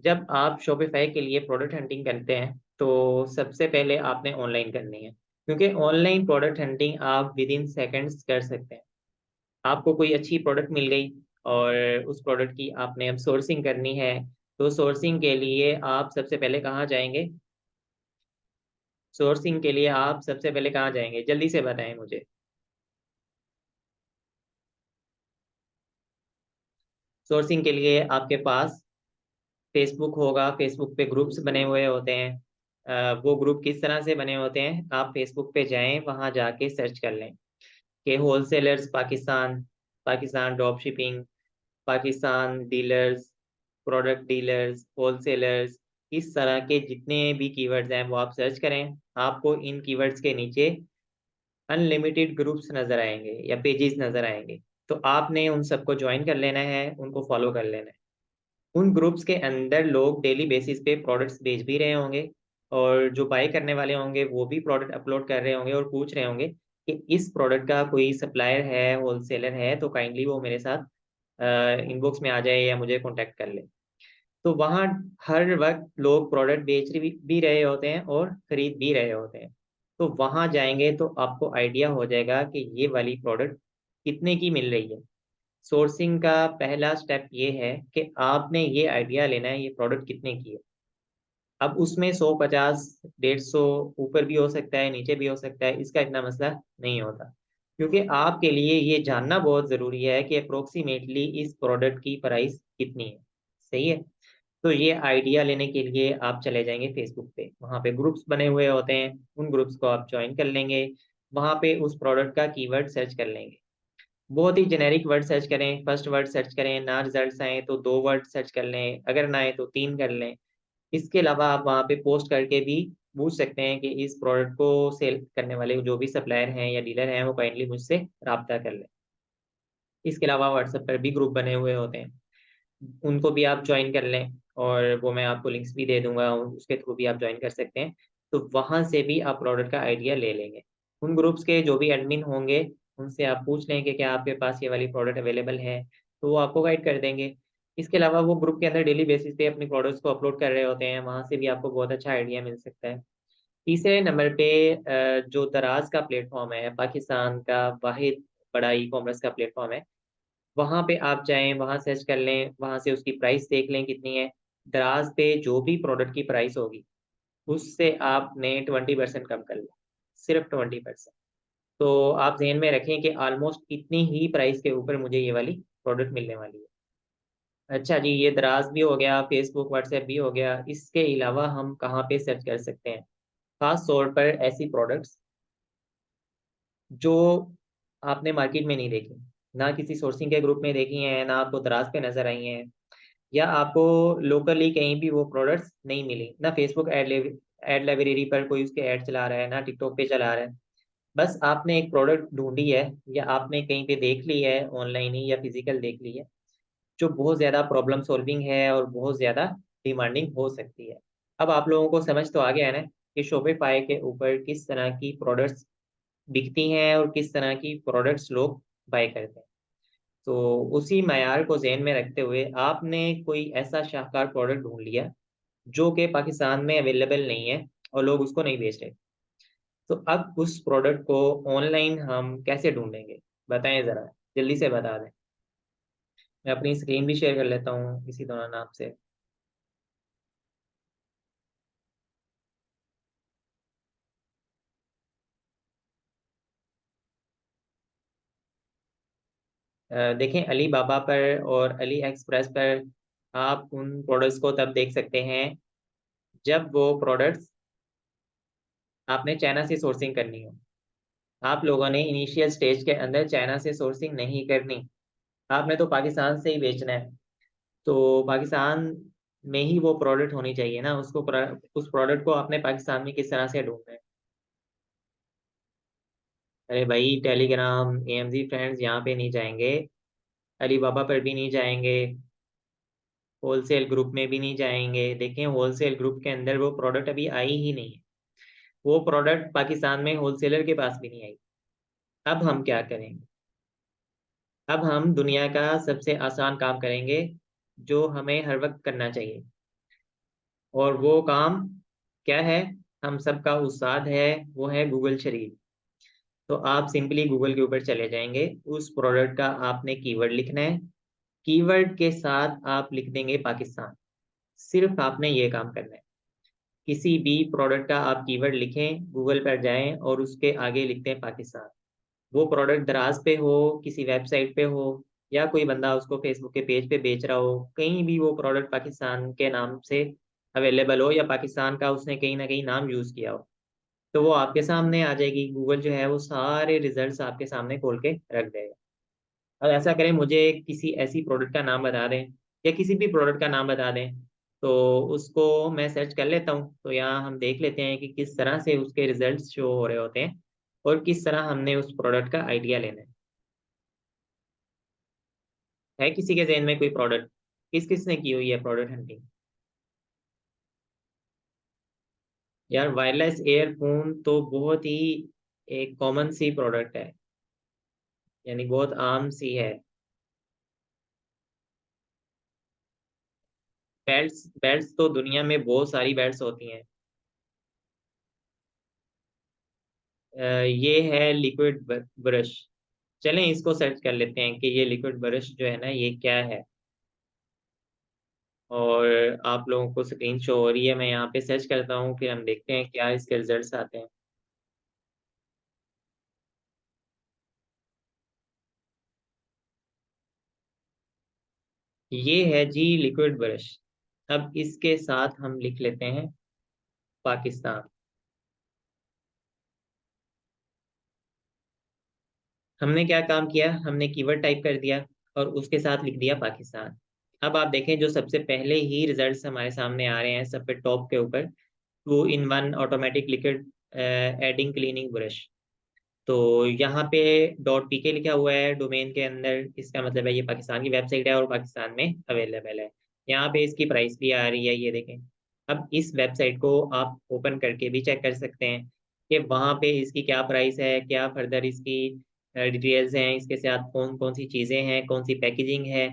जब आप शॉपिफाई के लिए प्रोडक्ट हंटिंग करते हैं तो सबसे पहले आपने ऑनलाइन करनी है, क्योंकि ऑनलाइन प्रोडक्ट हंटिंग आप विद इन सेकेंड्स कर सकते हैं। आपको कोई अच्छी प्रोडक्ट मिल गई और उस प्रोडक्ट की आपने अब सोर्सिंग करनी है, तो सोर्सिंग के लिए आप सबसे पहले कहाँ जाएंगे? सोर्सिंग के लिए आप सबसे पहले कहाँ जाएंगे, जल्दी से बताएं मुझे। सोर्सिंग के लिए आपके पास फेसबुक होगा, फेसबुक पे ग्रुप्स बने हुए होते हैं। वो ग्रुप किस तरह से बने होते हैं, आप फेसबुक पे जाएं, वहां जाके सर्च कर लें कि wholesalers Pakistan, Pakistan drop shipping, Pakistan dealers, product dealers, wholesalers, इस तरह के जितने भी कीवर्ड्स हैं वो आप सर्च करें। आपको इन कीवर्ड्स के नीचे अनलिमिटेड ग्रुप्स नजर आएंगे या पेजेस नजर आएंगे। तो आपने उन सबको ज्वाइन कर लेना है, उनको फॉलो कर लेना है। उन ग्रुप्स के अंदर लोग डेली बेसिस पे प्रोडक्ट्स भेज भी रहे होंगे, और जो बाय करने वाले होंगे वो भी प्रोडक्ट अपलोड कर रहे होंगे और पूछ रहे होंगे कि इस प्रोडक्ट का कोई सप्लायर है, होलसेलर है, तो काइंडली वो मेरे साथ इनबॉक्स में आ जाए या मुझे कांटेक्ट कर ले। तो वहाँ हर वक्त लोग प्रोडक्ट बेच भी रहे होते हैं और खरीद भी रहे होते हैं। तो वहाँ जाएंगे तो आपको आइडिया हो जाएगा कि ये वाली प्रोडक्ट कितने की मिल रही है। सोर्सिंग का पहला स्टेप ये है कि आपने ये आइडिया लेना है ये प्रोडक्ट कितने की है। अब उसमें 150, 150 ऊपर भी हो सकता है, नीचे भी हो सकता है, इसका इतना मसला नहीं होता, क्योंकि आपके लिए ये जानना बहुत ज़रूरी है कि अप्रोक्सीमेटली इस प्रोडक्ट की प्राइस कितनी है। सही है। तो ये आइडिया लेने के लिए आप चले जाएंगे फेसबुक पे, वहाँ पे ग्रुप्स बने हुए होते हैं, उन ग्रुप्स को आप ज्वाइन कर लेंगे। वहाँ पे उस प्रोडक्ट का कीवर्ड सर्च कर लेंगे। बहुत ही जेनेरिक वर्ड सर्च करें, फर्स्ट वर्ड सर्च करें, ना रिजल्ट्स आए तो दो वर्ड सर्च कर लें, अगर ना आए तो तीन कर लें। इसके अलावा आप वहाँ पे पोस्ट करके भी पूछ सकते हैं कि इस प्रोडक्ट को सेल करने वाले जो भी सप्लायर हैं या डीलर हैं वो काइंडली मुझसे रब्ता कर लें। इसके अलावा व्हाट्सएप पर भी ग्रुप बने हुए होते हैं, उनको भी आप ज्वाइन कर लें, और वो मैं आपको लिंक्स भी दे दूंगा, उसके थ्रू भी आप ज्वाइन कर सकते हैं। तो वहां से भी आप प्रोडक्ट का आइडिया ले लेंगे। उन ग्रुप्स के जो भी एडमिन होंगे उनसे आप पूछ लें कि क्या आपके पास ये वाली प्रोडक्ट अवेलेबल है, तो वो आपको गाइड कर देंगे। इसके अलावा वो ग्रुप के अंदर डेली बेसिस पे अपनी प्रोडक्ट्स को अपलोड कर रहे होते हैं, वहां से भी आपको बहुत अच्छा आइडिया मिल सकता है। तीसरे नंबर पे जो दराज का प्लेटफॉर्म है, पाकिस्तान का वाहिद बड़ा ई कॉमर्स का प्लेटफॉर्म है, वहां पे आप जाएं, वहां सर्च कर लें, वहां से उसकी प्राइस देख लें कितनी है। दराज पे जो भी प्रोडक्ट की प्राइस होगी उससे आपने 20% कम कर लिया, सिर्फ 20%। तो आप ध्यान में रखें कि ऑलमोस्ट इतनी ही प्राइस के ऊपर मुझे ये वाली प्रोडक्ट मिलने वाली है। अच्छा जी, ये दराज भी हो गया, फेसबुक व्हाट्सएप भी हो गया। इसके अलावा हम कहाँ पे सर्च कर सकते हैं? खास तौर पर ऐसी प्रोडक्ट्स जो आपने मार्केट में नहीं देखी, ना किसी सोर्सिंग के ग्रुप में देखी हैं, ना आपको दराज पे नजर आई हैं, या आपको लोकली कहीं भी वो प्रोडक्ट्स नहीं मिली, ना फेसबुक एड लाइब्रेरी पर कोई उसके ऐड चला रहा है, ना टिकटॉक पे चला रहा है। बस आपने एक प्रोडक्ट ढूंढी है या आपने कहीं पे देख ली है, ऑनलाइन ही या फिजिकल देख ली है, जो बहुत ज़्यादा प्रॉब्लम सॉल्विंग है और बहुत ज़्यादा डिमांडिंग हो सकती है। अब आप लोगों को समझ तो आ गया है ना कि शॉपिफाई के ऊपर किस तरह की प्रोडक्ट्स बिकती हैं और किस तरह की प्रोडक्ट्स लोग बाय करते हैं। तो उसी मायार को ज़हन में रखते हुए आपने कोई ऐसा शाहकार प्रोडक्ट ढूंढ लिया जो कि पाकिस्तान में अवेलेबल नहीं है और लोग उसको नहीं बेच रहे। तो अब उस प्रोडक्ट को ऑनलाइन हम कैसे ढूंढेंगे, बताएं ज़रा, जल्दी से बता दें। मैं अपनी स्क्रीन भी शेयर कर लेता हूँ इसी दौरान आपसे। देखें, अली बाबा पर और अली एक्सप्रेस पर आप उन प्रोडक्ट्स को तब देख सकते हैं जब वो प्रोडक्ट्स आपने चाइना से सोर्सिंग करनी हो। आप लोगों ने इनिशियल स्टेज के अंदर चाइना से सोर्सिंग नहीं करनी, आपने तो पाकिस्तान से ही बेचना है। तो पाकिस्तान में ही वो प्रोडक्ट होनी चाहिए ना, उस प्रोडक्ट को आपने पाकिस्तान में किस तरह से ढूंढना है? अरे भाई, टेलीग्राम, एएमजी फ्रेंड्स यहाँ पे नहीं जाएंगे, अलीबाबा पर भी नहीं जाएंगे, होलसेल ग्रुप में भी नहीं जाएंगे। देखें, होलसेल ग्रुप के अंदर वो प्रोडक्ट अभी आई ही नहीं है, वो प्रोडक्ट पाकिस्तान में होलसेलर के पास भी नहीं आई। अब हम क्या करेंगे? अब हम दुनिया का सबसे आसान काम करेंगे जो हमें हर वक्त करना चाहिए। और वो काम क्या है, हम सबका उस्ताद है, वो है गूगल शरीफ। तो आप सिंपली गूगल के ऊपर चले जाएंगे, उस प्रोडक्ट का आपने कीवर्ड लिखना है, कीवर्ड के साथ आप लिख देंगे पाकिस्तान। सिर्फ आपने ये काम करना है। किसी भी प्रोडक्ट का आप कीवर्ड लिखें, गूगल पर जाएं और उसके आगे लिखते हैं पाकिस्तान। वो प्रोडक्ट दराज पे हो, किसी वेबसाइट पे हो, या कोई बंदा उसको फेसबुक के पेज पे बेच रहा हो, कहीं भी वो प्रोडक्ट पाकिस्तान के नाम से अवेलेबल हो या पाकिस्तान का उसने कहीं ना कहीं नाम यूज किया हो, तो वो आपके सामने आ जाएगी। गूगल जो है वो सारे रिजल्ट्स आपके सामने खोल के रख देगा। अब ऐसा करें, मुझे किसी ऐसी प्रोडक्ट का नाम बता दें, या किसी भी प्रोडक्ट का नाम बता दें, तो उसको मैं सर्च कर लेता हूँ। तो यहाँ हम देख लेते हैं कि किस तरह से उसके रिजल्ट्स शो हो रहे होते हैं और किस तरह हमने उस प्रोडक्ट का आइडिया लेना है किसी के जहन में कोई प्रोडक्ट, किस किस ने की हुई है प्रोडक्ट हंटिंग? यार वायरलेस एयरफोन तो बहुत ही एक कॉमन सी प्रोडक्ट है, यानी बहुत आम सी है। बेल्ट्स, बेल्ट्स तो दुनिया में बहुत सारी बेल्ट्स होती हैं। ये है लिक्विड ब्रश। चलें इसको सर्च कर लेते हैं कि ये लिक्विड ब्रश जो है ना ये क्या है। और आप लोगों को स्क्रीन शो हो रही है, मैं यहाँ पे सर्च करता हूँ, फिर हम देखते हैं क्या इसके रिजल्ट्स आते हैं। ये है जी लिक्विड ब्रश। अब इसके साथ हम लिख लेते हैं पाकिस्तान। हमने क्या काम किया, हमने कीवर्ड टाइप कर दिया और उसके साथ लिख दिया पाकिस्तान। अब आप देखें जो सबसे पहले ही रिजल्ट्स हमारे सामने आ रहे हैं सब पे टॉप के ऊपर, two in one automatic liquid adding cleaning brush. तो यहाँ पे डॉट पीके लिखा हुआ है डोमेन के अंदर, इसका मतलब है ये पाकिस्तान की वेबसाइट है और पाकिस्तान में अवेलेबल है। यहाँ पे इसकी प्राइस भी आ रही है, ये देखें। अब इस वेबसाइट को आप ओपन करके भी चेक कर सकते हैं कि वहाँ पे इसकी क्या प्राइस है, क्या फर्दर इसकी डिटेल्स हैं, इसके साथ कौन कौन सी चीज़ें हैं, कौन सी पैकेजिंग है।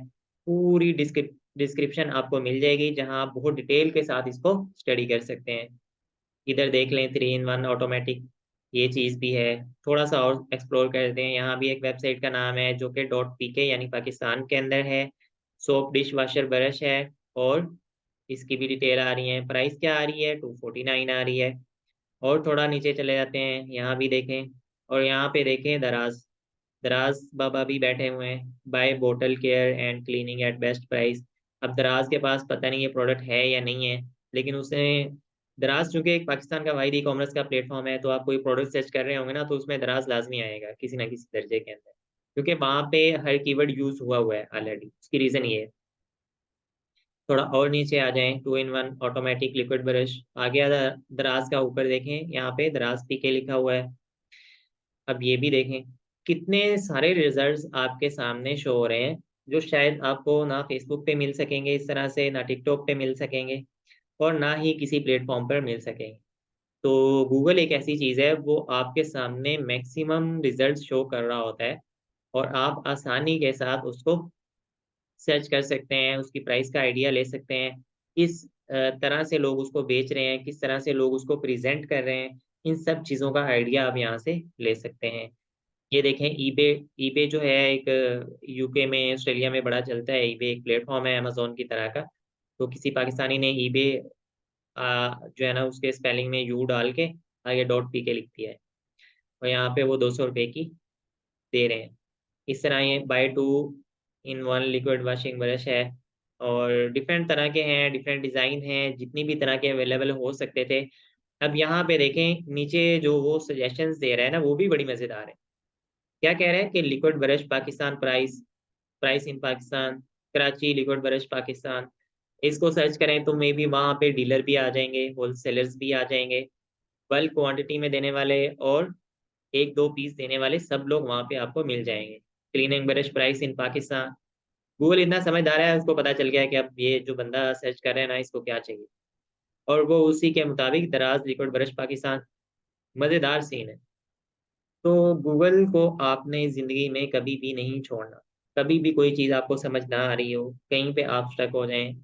पूरी डिस्क्रिप्शन आपको मिल जाएगी, जहाँ आप बहुत डिटेल के साथ इसको स्टडी कर सकते हैं। इधर देख लें, 3 in 1 ऑटोमेटिक, ये चीज़ भी है। थोड़ा सा और एक्सप्लोर करते हैं, यहाँ भी एक वेबसाइट का नाम है जो कि डॉट पीके यानी पाकिस्तान के अंदर है। सोप डिश वाशर ब्रश है और इसकी भी डिटेल आ रही है, प्राइस क्या आ रही है, 249 आ रही है। और थोड़ा नीचे चले जाते हैं, यहाँ भी देखें, और यहाँ पे देखें दराज, दराज बाबा भी बैठे हुए हैं, buy bottle care and cleaning at best price. अब दराज के पास पता नहीं ये प्रोडक्ट है या नहीं है, लेकिन उसने, दराज चूंकि एक पाकिस्तान का वाहिद ई कॉमर्स का प्लेटफॉर्म है, तो आप कोई प्रोडक्ट सर्च कर रहे होंगे ना, तो उसमें दराज लाजमी आएगा किसी ना किसी दर्जे के अंदर, क्योंकि वहां पे हर कीवर्ड यूज हुआ हुआ है ऑलरेडी। उसकी रीजन ये है। थोड़ा और नीचे आ जाएं, 2 in 1 ऑटोमेटिक लिक्विड ब्रश आ गया। दराज का ऊपर देखें, यहाँ पे दराज पीके लिखा हुआ है। अब ये भी देखें, कितने सारे रिजल्ट्स आपके सामने शो हो रहे हैं, जो शायद आपको ना फेसबुक पे मिल सकेंगे इस तरह से, ना टिकटॉक पे मिल सकेंगे, और ना ही किसी प्लेटफॉर्म पर मिल सकेंगे। तो गूगल एक ऐसी चीज़ है, वो आपके सामने मैक्सिमम रिजल्ट शो कर रहा होता है, और आप आसानी के साथ उसको सर्च कर सकते हैं, उसकी प्राइस का आइडिया ले सकते हैं, किस तरह से लोग उसको बेच रहे हैं, किस तरह से लोग उसको प्रेजेंट कर रहे हैं। इन सब चीज़ों का आइडिया आप यहाँ से ले सकते हैं। ये देखें, ईबे, ईबे जो है एक यूके में, ऑस्ट्रेलिया में बड़ा चलता है। ईबे एक प्लेटफॉर्म है अमेजोन की तरह का। तो किसी पाकिस्तानी ने ईबे जो है ना उसके स्पेलिंग में यू डाल के आगे डॉट पी के लिख दिया है, और यहाँ पे वो 200 रुपये की दे रहे हैं। इस तरह ये buy 2 in 1 liquid washing brush है, और डिफरेंट तरह के हैं, डिफरेंट डिज़ाइन हैं, जितनी भी तरह के अवेलेबल हो सकते थे। अब यहाँ पे देखें नीचे जो वो सजेशंस दे रहा है ना, वो भी बड़ी मज़ेदार है। क्या कह रहा है कि liquid brush Pakistan price, price in Pakistan, Karachi liquid brush Pakistan. इसको सर्च करें तो मे बी वहाँ पे डीलर भी आ जाएंगे, होलसेलर्स भी आ जाएंगे, बल्क क्वांटिटी में देने वाले और एक दो पीस देने वाले, सब लोग वहाँ पे आपको मिल जाएंगे। Cleaning brush price in Pakistan. Google इतना समझदार है, उसको पता चल गया है कि अब ये जो बंदा सर्च कर रहा है ना, इसको क्या चाहिए, और वो उसी के मुताबिक दराज लिक्विड ब्रश पाकिस्तान। मज़ेदार सीन है। तो गूगल को आपने जिंदगी में कभी भी नहीं छोड़ना। कभी भी कोई चीज़ आपको समझ ना आ रही हो, कहीं पे आप स्टक हो जाएं,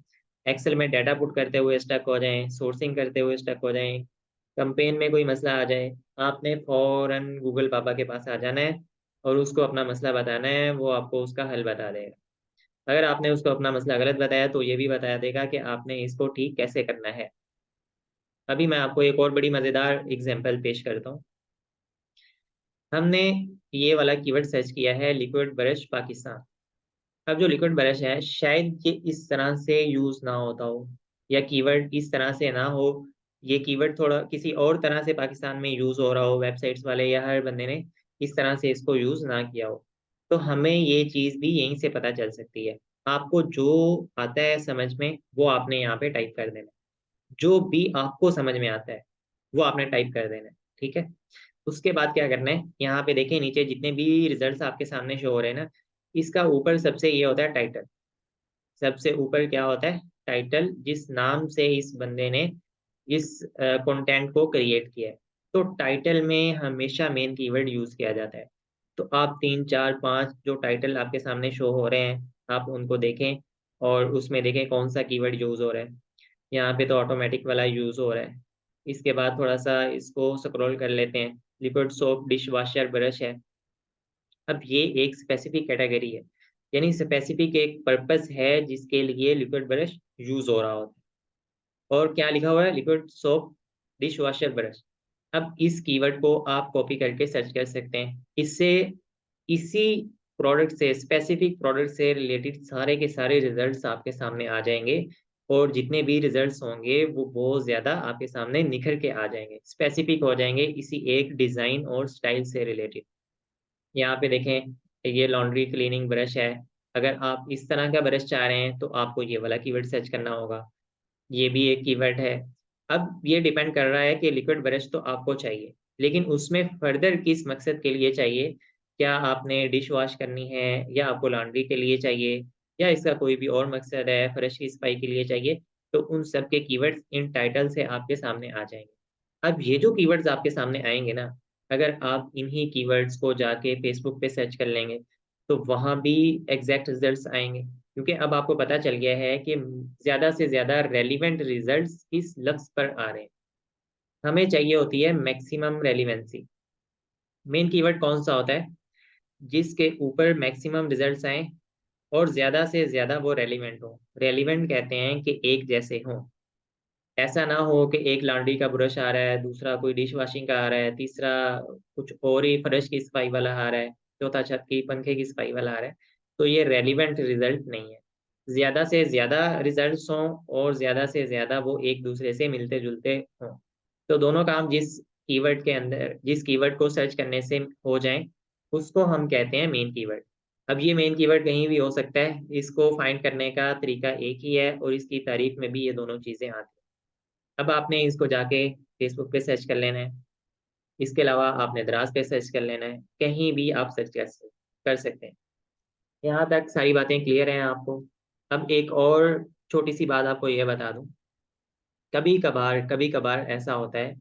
एक्सेल में डाटा पुट करते हुए स्टक हो जाएं, सोर्सिंग करते हुए स्टक हो जाएं, कंपेन में कोई मसला आ जाए, आपने फौरन गूगल पापा के पास आ जाना है और उसको अपना मसला बताना है, वो आपको उसका हल बता देगा। अगर आपने उसको अपना मसला गलत बताया तो ये भी बता देगा कि आपने इसको ठीक कैसे करना है। अभी मैं आपको एक और बड़ी मज़ेदार एग्जांपल पेश करता हूँ। हमने ये वाला कीवर्ड सर्च किया है, लिक्विड ब्रश पाकिस्तान। अब जो लिक्विड ब्रश है शायद ये इस तरह से यूज ना होता हो, या कीवर्ड इस तरह से ना हो, ये कीवर्ड थोड़ा किसी और तरह से पाकिस्तान में यूज हो रहा हो, वेबसाइट्स वाले या हर बंदे ने इस तरह से इसको यूज ना किया हो। तो हमें ये चीज भी यहीं से पता चल सकती है। आपको जो आता है समझ में वो आपने यहाँ पे टाइप कर देना है। जो भी आपको समझ में आता है वो आपने टाइप कर देना है, ठीक है। उसके बाद क्या करना है, यहाँ पे देखें नीचे जितने भी रिजल्ट्स आपके सामने शो हो रहे हैं ना, इसका ऊपर सबसे ये होता है टाइटल। सबसे ऊपर क्या होता है, टाइटल, जिस नाम से इस बंदे ने इस कंटेंट को क्रिएट किया है। तो टाइटल में हमेशा मेन कीवर्ड यूज किया जाता है। तो आप 3 4 5 जो टाइटल आपके सामने शो हो रहे हैं आप उनको देखें और उसमें देखें कौन सा कीवर्ड यूज हो रहा है। यहाँ पे तो ऑटोमेटिक वाला यूज हो रहा है। इसके बाद थोड़ा सा इसको स्क्रॉल कर लेते हैं, liquid soap dish washer brush है। अब ये एक स्पेसिफिक कैटेगरी है, यानी स्पेसिफिक एक पर्पस है जिसके लिए लिक्विड ब्रश यूज हो रहा होता है। और क्या लिखा हुआ है, liquid soap dish washer brush. अब इस कीवर्ड को आप कॉपी करके सर्च कर सकते हैं। इससे इसी प्रोडक्ट से, स्पेसिफिक प्रोडक्ट से रिलेटेड सारे के सारे रिजल्ट्स आपके सामने आ जाएंगे। और जितने भी रिजल्ट्स होंगे वो बहुत ज्यादा आपके सामने निखर के आ जाएंगे, स्पेसिफिक हो जाएंगे इसी एक डिजाइन और स्टाइल से रिलेटेड। यहाँ पे देखें ये लॉन्ड्री क्लीनिंग ब्रश है। अगर आप इस तरह का ब्रश चाह रहे हैं तो आपको ये वाला कीवर्ड सर्च करना होगा। ये भी एक कीवर्ड है। अब ये डिपेंड कर रहा है कि लिक्विड ब्रश तो आपको चाहिए, लेकिन उसमें फर्दर किस मकसद के लिए चाहिए। क्या आपने डिश वॉश करनी है, या आपको लॉन्ड्री के लिए चाहिए, या इसका कोई भी और मकसद है, फर्श की सफाई के लिए चाहिए। तो उन सब के कीवर्ड्स इन टाइटल से आपके सामने आ जाएंगे। अब ये जो कीवर्ड्स आपके सामने आएंगे ना, अगर आप इन्हीं कीवर्ड्स को जाके फेसबुक पे सर्च कर लेंगे तो वहां भी एग्जैक्ट रिजल्ट्स आएंगे, क्योंकि अब आपको पता चल गया है कि ज्यादा से ज्यादा रेलिवेंट रिजल्ट्स किस लफ्ज पर आ रहे हैं। हमें चाहिए होती है मैक्सिमम रेलिवेंसी। मेन कीवर्ड कौन सा होता है, जिसके ऊपर मैक्सिमम रिजल्ट्स आए और ज्यादा से ज्यादा वो रेलिवेंट हो। रेलिवेंट कहते हैं कि एक जैसे हों। ऐसा ना हो कि एक लॉन्ड्री का ब्रश आ रहा है, दूसरा कोई डिश वॉशिंग का आ रहा है, तीसरा कुछ और ही फर्श की सफाई वाला आ रहा है, चौथा छत की पंखे की सफाई वाला आ रहा है। तो ये रेलिवेंट रिजल्ट नहीं है। ज्यादा से ज्यादा रिजल्ट्स हों और ज्यादा से ज्यादा वो एक दूसरे से मिलते जुलते हों। तो दोनों काम जिस कीवर्ड के अंदर, जिस कीवर्ड को सर्च करने से हो जाए, उसको हम कहते हैं मेन कीवर्ड। अब ये मेन कीवर्ड कहीं भी हो सकता है, इसको फाइंड करने का तरीका एक ही है और इसकी तारीफ में भी ये दोनों चीजें आती हैं। अब आपने इसको जाके फेसबुक पे सर्च कर लेना है। इसके अलावा आपने दराज पे सर्च कर लेना है, कहीं भी आप सर्च कर सकते हैं। यहाँ तक सारी बातें क्लियर हैं आपको। अब एक और छोटी सी बात आपको यह बता दूं, कभी कभार ऐसा होता है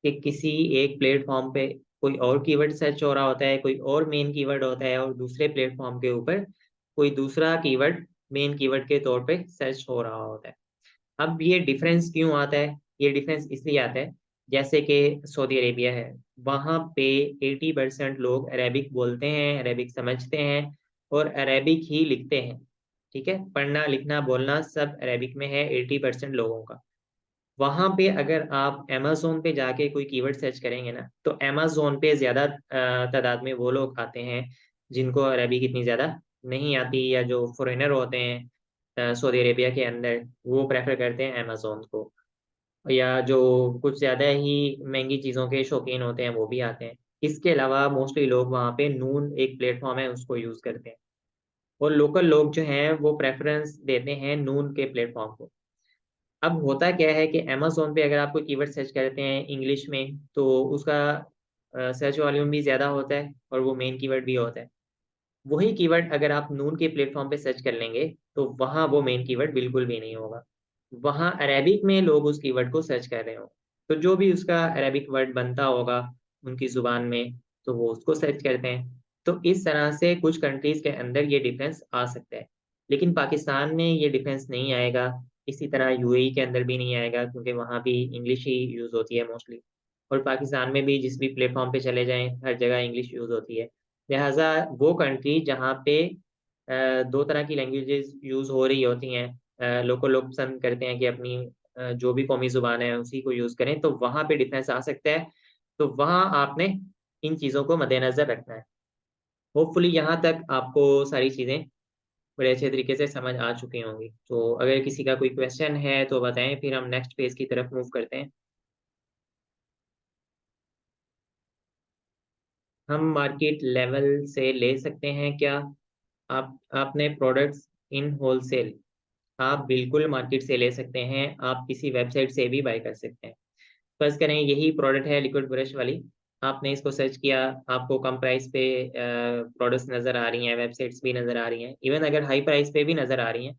कि किसी एक प्लेटफॉर्म पे कोई और कीवर्ड सर्च हो रहा होता है, कोई और मेन कीवर्ड होता है, और दूसरे प्लेटफॉर्म के ऊपर कोई दूसरा कीवर्ड मेन कीवर्ड के तौर पे सर्च हो रहा होता है। अब ये डिफरेंस क्यों आता है, ये डिफरेंस इसलिए आता है, जैसे कि सऊदी अरेबिया है, वहाँ पे 80% लोग अरेबिक बोलते हैं, अरेबिक समझते हैं और अरेबिक ही लिखते हैं। ठीक है, पढ़ना लिखना बोलना सब अरेबिक में है 80% लोगों का। वहां पे अगर आप अमेजोन पे जाके कोई कीवर्ड सर्च करेंगे ना, तो अमेजोन पे ज्यादा तादाद में वो लोग आते हैं जिनको अरबी इतनी ज्यादा नहीं आती, या जो फॉरेनर होते हैं सऊदी अरेबिया के अंदर, वो प्रेफर करते हैं अमेजोन को। या जो कुछ ज्यादा ही महंगी चीजों के शौकीन होते हैं वो भी आते हैं। इसके अलावा मोस्टली लोग वहाँ पे नून एक प्लेटफॉर्म है उसको यूज करते हैं, और लोकल लोग जो हैं वो प्रेफरेंस देते हैं नून के प्लेटफॉर्म को। अब होता क्या है कि अमेजोन पे अगर आप कोई कीवर्ड सर्च करते हैं इंग्लिश में तो उसका सर्च वॉल्यूम भी ज़्यादा होता है और वो मेन कीवर्ड भी होता है। वही कीवर्ड अगर आप नून के प्लेटफॉर्म पे सर्च कर लेंगे तो वहाँ वो मेन कीवर्ड बिल्कुल भी नहीं होगा। वहाँ अरेबिक में लोग उस कीवर्ड को सर्च कर रहे हो, तो जो भी उसका अरेबिक वर्ड बनता होगा उनकी जुबान में, तो वो उसको सर्च करते हैं। तो इस तरह से कुछ कंट्रीज के अंदर ये डिफरेंस आ सकता है, लेकिन पाकिस्तान में ये डिफरेंस नहीं आएगा। इसी तरह यूएई के अंदर भी नहीं आएगा क्योंकि वहाँ भी इंग्लिश ही यूज़ होती है मोस्टली। और पाकिस्तान में भी जिस भी प्लेटफॉर्म पे चले जाएँ, हर जगह इंग्लिश यूज़ होती है। लिहाज़ा वो कंट्री जहाँ पे 2 तरह की लैंग्वेजेज़ यूज़ हो रही होती हैं, लोग पसंद करते हैं कि अपनी जो भी कौमी ज़ुबान है उसी को यूज़ करें, तो वहाँ पे डिफ़रेंस आ सकता है। तो वहाँ आपने इन चीज़ों को मद्देनज़र रखना है। होपफुली यहाँ तक आपको सारी चीज़ें बड़े अच्छे तरीके से समझ आ चुकी होंगी। तो अगर किसी का कोई क्वेश्चन है तो बताएँ, फिर हम नेक्स्ट पेज की तरफ मूव करते हैं। हम मार्केट लेवल से ले सकते हैं क्या? आप आपने प्रोडक्ट्स इन होलसेल, आप बिल्कुल मार्केट से ले सकते हैं, आप किसी वेबसाइट से भी बाय कर सकते हैं। फ़र्ज़ करें यही प्रोडक्ट है लिक्विड ब्रश वाली, आपने इसको सर्च किया, आपको कम प्राइस पे प्रोडक्ट्स नज़र आ रही हैं, वेबसाइट्स भी नज़र आ रही हैं, इवन अगर हाई प्राइस पे भी नज़र आ रही हैं,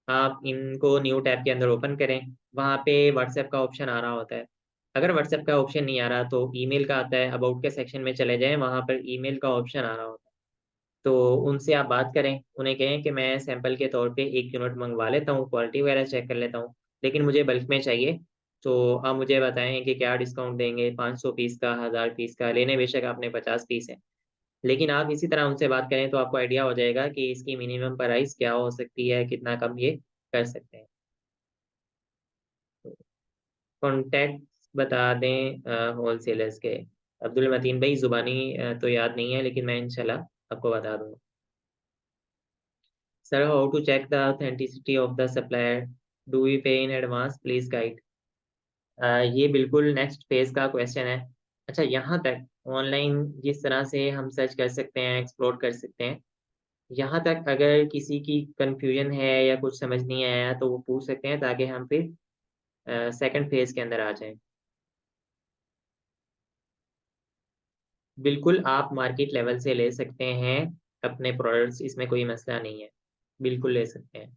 आप इनको न्यू टैब के अंदर ओपन करें, वहाँ पे व्हाट्सएप का ऑप्शन आ रहा होता है। अगर व्हाट्सएप का ऑप्शन नहीं आ रहा तो ईमेल का आता है, अबाउट के सेक्शन में चले जाएँ, वहाँ पर ईमेल का ऑप्शन आ रहा होता है। तो उनसे आप बात करें, उन्हें कहें कि मैं सैंपल के तौर पे 1 यूनिट मँगवा लेता हूँ, क्वालिटी वगैरह चेक कर लेता हूँ, लेकिन मुझे बल्क में चाहिए। तो आप मुझे बताएँ कि क्या डिस्काउंट देंगे, 500 पीस का, 1000 पीस का, लेने बेशक आपने 50 पीस हैं। लेकिन आप इसी तरह उनसे बात करें तो आपको आइडिया हो जाएगा कि इसकी मिनिमम प्राइस क्या हो सकती है, कितना कम ये कर सकते हैं। कॉन्टैक्ट्स बता दें होलसेलर्स के। अब्दुल मतीन भाई ज़ुबानी तो याद नहीं है, लेकिन मैं इंशाल्लाह आपको बता दूँगा। Sir, how to check the authenticity of the supplier? Do we pay in advance? Please guide. ये बिल्कुल नेक्स्ट फेज़ का क्वेश्चन है। अच्छा, यहाँ तक ऑनलाइन जिस तरह से हम सर्च कर सकते हैं, एक्सप्लोर कर सकते हैं, यहाँ तक अगर किसी की कन्फ्यूजन है या कुछ समझ नहीं आया तो वो पूछ सकते हैं ताकि हम फिर सेकंड फेज़ के अंदर आ जाएँ। बिल्कुल, आप मार्केट लेवल से ले सकते हैं अपने प्रोडक्ट्स, इसमें कोई मसला नहीं है। बिल्कुल ले सकते हैं।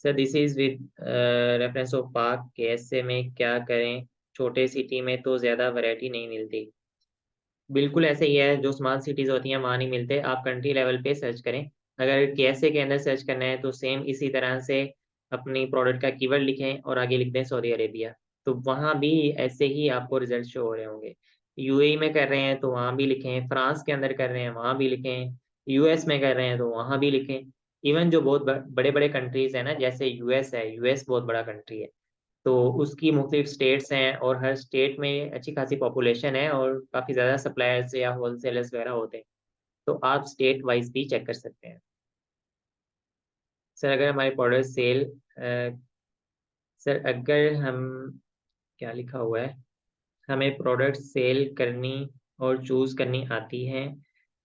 Sir, this is with reference of पाक केएसए में क्या करें? छोटे सिटी में तो ज़्यादा वैरायटी नहीं मिलती। बिल्कुल ऐसे ही है, जो स्मॉल सिटीज़ होती हैं वहाँ नहीं मिलते, आप कंट्री लेवल पे सर्च करें। अगर केएसए के अंदर सर्च करना है तो सेम इसी तरह से अपनी प्रोडक्ट का कीवर्ड लिखें और आगे लिख दें सऊदी अरेबिया, तो वहाँ भी ऐसे ही आपको रिज़ल्ट शो हो रहे होंगे। यूएई में कर रहे हैं तो वहाँ भी लिखें, फ्रांस के अंदर कर रहे हैं वहाँ भी लिखें, यूएस में कर रहे हैं तो वहाँ भी लिखें। इवन जो बहुत बड़े-बड़े कंट्रीज़ हैं ना, जैसे यूएस है, यूएस बहुत बड़ा कंट्री है। तो उसकी मुख्तलिफ स्टेट्स हैं और हर स्टेट में अच्छी खासी पॉपुलेशन है और काफ़ी ज़्यादा सप्लायर्स या होलसेलर्स वगैरह होते हैं। तो आप स्टेट वाइज़ भी चेक कर सकते हैं। सर, अगर हमारे प्रोडक्ट सेल सर अगर हम क्या लिखा हुआ है? हमें प्रोडक्ट सेल करनी और चूज़ करनी आती हैं,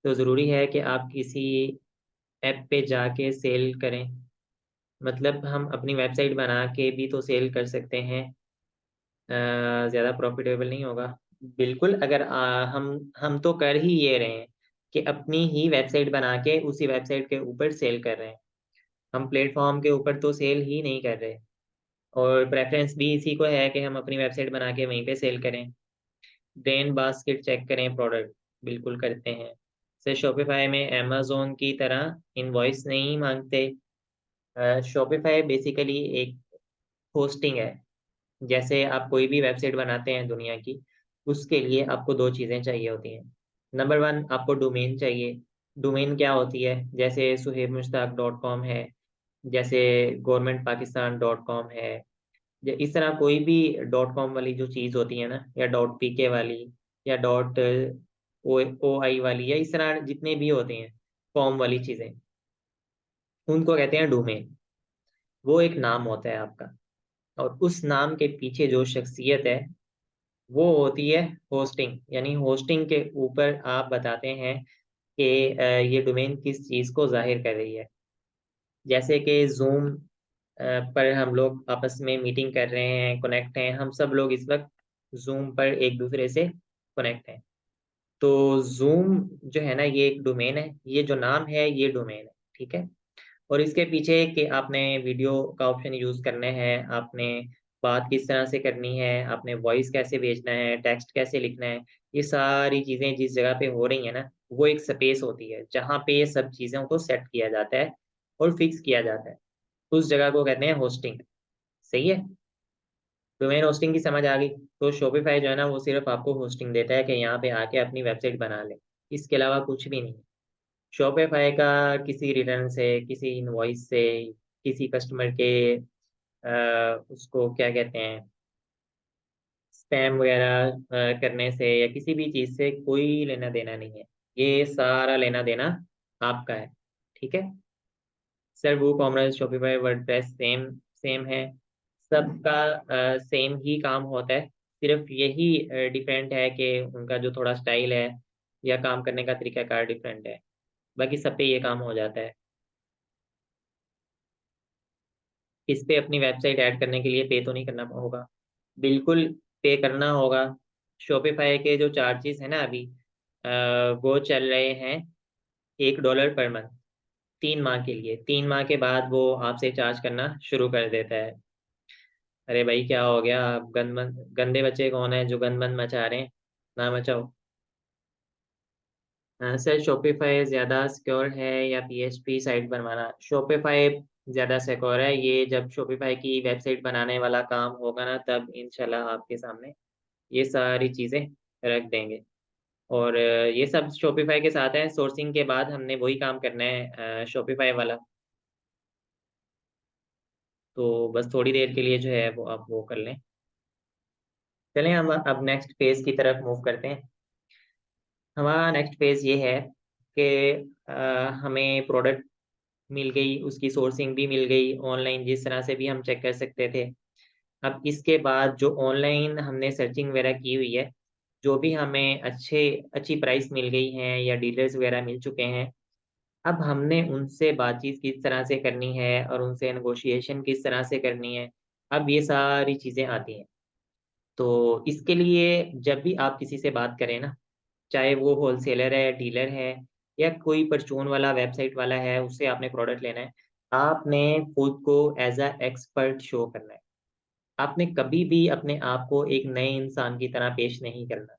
तो ज़रूरी है कि आप किसी ऐप पे जाके सेल करें। मतलब हम अपनी वेबसाइट बना के भी तो सेल कर सकते हैं। ज़्यादा प्रॉफ़िटेबल नहीं होगा। बिल्कुल, अगर हम तो कर ही ये रहे हैं कि अपनी ही वेबसाइट बना के उसी वेबसाइट के ऊपर सेल कर रहे हैं। हम प्लेटफ़ॉर्म के ऊपर तो सेल ही नहीं कर रहे और प्रेफ़रेंस भी इसी को है कि हम अपनी वेबसाइट बना के वहीं पे सेल करें। ब्रेन बास्केट चेक करें प्रोडक्ट, बिल्कुल करते हैं। सर, शॉपिफ़ाई में अमेज़न की तरह इनवॉइस नहीं माँगते। शॉपिफ़ाई बेसिकली एक होस्टिंग है। जैसे आप कोई भी वेबसाइट बनाते हैं दुनिया की, उसके लिए आपको 2 चीज़ें चाहिए होती हैं। नंबर 1, आपको डोमेन चाहिए। डोमेन क्या होती है? जैसे suhaibmushtaq.com है, जैसे governmentpakistan.com है, या इस तरह कोई भी डॉट कॉम वाली जो चीज़ होती है ना, या डॉट पीके वाली या डॉट ओ ओआई वाली, या इस तरह जितने भी होते हैं कॉम वाली चीज़ें, उनको कहते हैं डोमेन। वो एक नाम होता है आपका और उस नाम के पीछे जो शख्सियत है वो होती है होस्टिंग। यानी होस्टिंग के ऊपर आप बताते हैं कि ये डोमेन किस चीज़ को ज़ाहिर कर रही है। जैसे कि ज़ूम पर हम लोग आपस में मीटिंग कर रहे हैं, कनेक्ट हैं, हम सब लोग इस वक़्त ज़ूम पर एक-दूसरे से कनेक्ट हैं। तो ज़ूम जो है ना, ये एक डोमेन है, ये जो नाम है ये डोमेन है, ठीक है? और इसके पीछे कि आपने वीडियो का ऑप्शन यूज़ करने हैं, आपने बात किस तरह से करनी है, आपने वॉइस कैसे भेजना है, टेक्स्ट कैसे लिखना है, ये सारी चीज़ें जिस जगह पे हो रही हैं ना, वो एक स्पेस होती है जहाँ पे ये सब चीज़ों को सेट किया जाता है और फिक्स किया जाता है। उस जगह को कहते हैं होस्टिंग। सही है? डोमेन होस्टिंग की समझ आ गई। तो शॉपिफाई जो है ना वो सिर्फ आपको होस्टिंग देता है कि यहाँ पे आके अपनी वेबसाइट बना ले। इसके अलावा कुछ भी नहीं। शॉपिफाई का किसी रिटर्न से, किसी इनवॉइस से, किसी कस्टमर के उसको क्या कहते हैं, स्पैम वगैरह करने से या किसी भी चीज़ से कोई लेना देना नहीं है। ये सारा लेना देना आपका है। ठीक है? सर वो commerce, Shopify, WordPress same same है। सबका सेम ही काम होता है। सिर्फ यही डिफरेंट है कि उनका जो थोड़ा स्टाइल है या काम करने का तरीकाकार डिफरेंट है। बाकी सब पे ये काम हो जाता है। इस पे अपनी वेबसाइट ऐड करने के लिए पे तो नहीं करना होगा। बिल्कुल पे करना होगा। शॉपिफाई के जो चार्जेस है ना अभी अ, वो चल रहे हैं $1 पर मंथ। 3 माह के लिए। 3 माह के बाद वो आपसे चार्ज करना शुरू कर देता है। अरे भाई क्या हो गया? आप गंदे बच्चे कौन है जो गंद मंद मचा रहे हैं? ना मचाओ। सर शॉपिफाई ज़्यादा सिक्योर है या पीएचपी साइट बनवाना? शॉपिफाई ज़्यादा सिक्योर है। ये जब शॉपिफाई की वेबसाइट बनाने वाला काम होगा ना तब इंशाल्लाह आपके सामने ये सारी चीज़ें रख देंगे। और ये सब शॉपिफाई के साथ है। सोर्सिंग के बाद हमने वही काम करना है शॉपिफाई वाला। तो बस थोड़ी देर के लिए जो है वो आप वो कर लें। चलें हम अब नेक्स्ट पेज की तरफ मूव करते हैं। हमारा नेक्स्ट पेज ये है कि हमें प्रोडक्ट मिल गई, उसकी सोर्सिंग भी मिल गई ऑनलाइन, जिस तरह से भी हम चेक कर सकते थे। अब इसके बाद जो ऑनलाइन हमने सर्चिंग वगैरह की हुई है, जो भी हमें अच्छी प्राइस मिल गई है या डीलर्स वगैरह मिल चुके हैं, अब हमने उनसे बातचीत किस तरह से करनी है और उनसे नेगोशिएशन किस तरह से करनी है, अब ये सारी चीज़ें आती हैं। तो इसके लिए जब भी आप किसी से बात करें ना, चाहे वो होलसेलर है, डीलर है या कोई परचून वाला, वेबसाइट वाला है, उससे आपने प्रोडक्ट लेना है, आपने खुद को एज़ अ एक्सपर्ट शो करना है। आपने कभी भी अपने आप को एक नए इंसान की तरह पेश नहीं करना।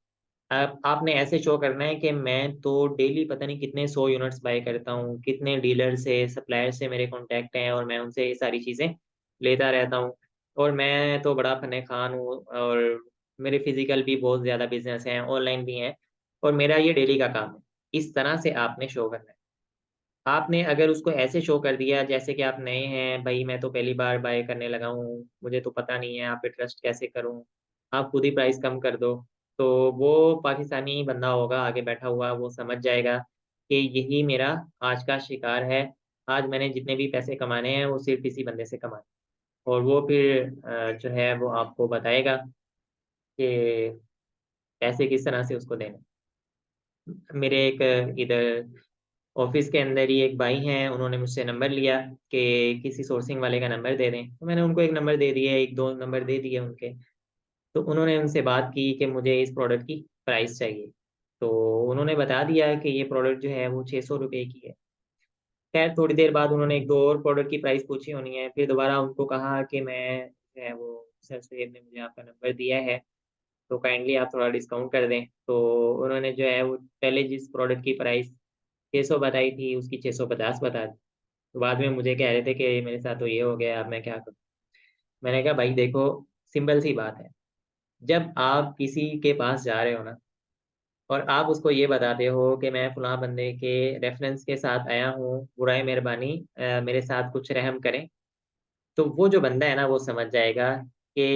आपने ऐसे शो करना है कि मैं तो डेली पता नहीं कितने 100 यूनिट्स बाय करता हूँ, कितने डीलर से, सप्लायर से मेरे कॉन्टैक्ट हैं और मैं उनसे ये सारी चीज़ें लेता रहता हूँ। और मैं तो बड़ा फ़न-ए-ख़ान हूँ और मेरे फ़िज़िकल भी बहुत ज़्यादा बिज़नेस हैं, ऑनलाइन भी हैं और मेरा ये डेली का काम है। इस तरह से आपने शो करना है। आपने अगर उसको ऐसे शो कर दिया जैसे कि आप नए हैं, भई मैं तो पहली बार बाय करने लगा हूँ, मुझे तो पता नहीं है, आप पे ट्रस्ट कैसे करूँ? आप खुद ही प्राइस कम कर दो। तो वो पाकिस्तानी बंदा होगा आगे बैठा हुआ, वो समझ जाएगा कि यही मेरा आज का शिकार है। आज मैंने जितने भी पैसे कमाने हैं, वो सिर्फ़ इसी बंदे से कमाए। और वो फिर जो है वो आपको बताएगा कि पैसे किस तरह से उसको देने। मेरे एक इधर ऑफिस के अंदर ही एक भाई हैं, उन्होंने मुझसे नंबर लिया कि किसी सोर्सिंग वाले का नंबर दे दें। तो मैंने उनको एक नंबर दे दिया, 1-2 नंबर दे दिए उनके। तो उन्होंने उनसे बात की कि मुझे इस प्रोडक्ट की प्राइस चाहिए। तो उन्होंने बता दिया कि ये प्रोडक्ट जो है वो ₹600 की है। खैर थोड़ी देर बाद उन्होंने 1-2 और प्रोडक्ट की प्राइस पूछी होनी है। फिर दोबारा उनको कहा कि मैं जो है वो सर सैयद ने मुझे आपका नंबर दिया है, तो काइंडली आप थोड़ा डिस्काउंट कर दें। तो उन्होंने जो है वो पहले जिस प्रोडक्ट की प्राइस 600 बताई थी, उसकी 650 बता दी। तो बाद में मुझे कह रहे थे कि मेरे साथ तो ये हो गया, अब मैं क्या करूँ? मैंने कहा भाई देखो, सिंपल सी बात है, जब आप किसी के पास जा रहे हो ना और आप उसको ये बताते हो कि मैं फलाँ बंदे के रेफ़रेंस के साथ आया हूँ, बुराए मेहरबानी मेरे साथ कुछ रहम करें। तो वो जो बंदा है ना वो समझ जाएगा कि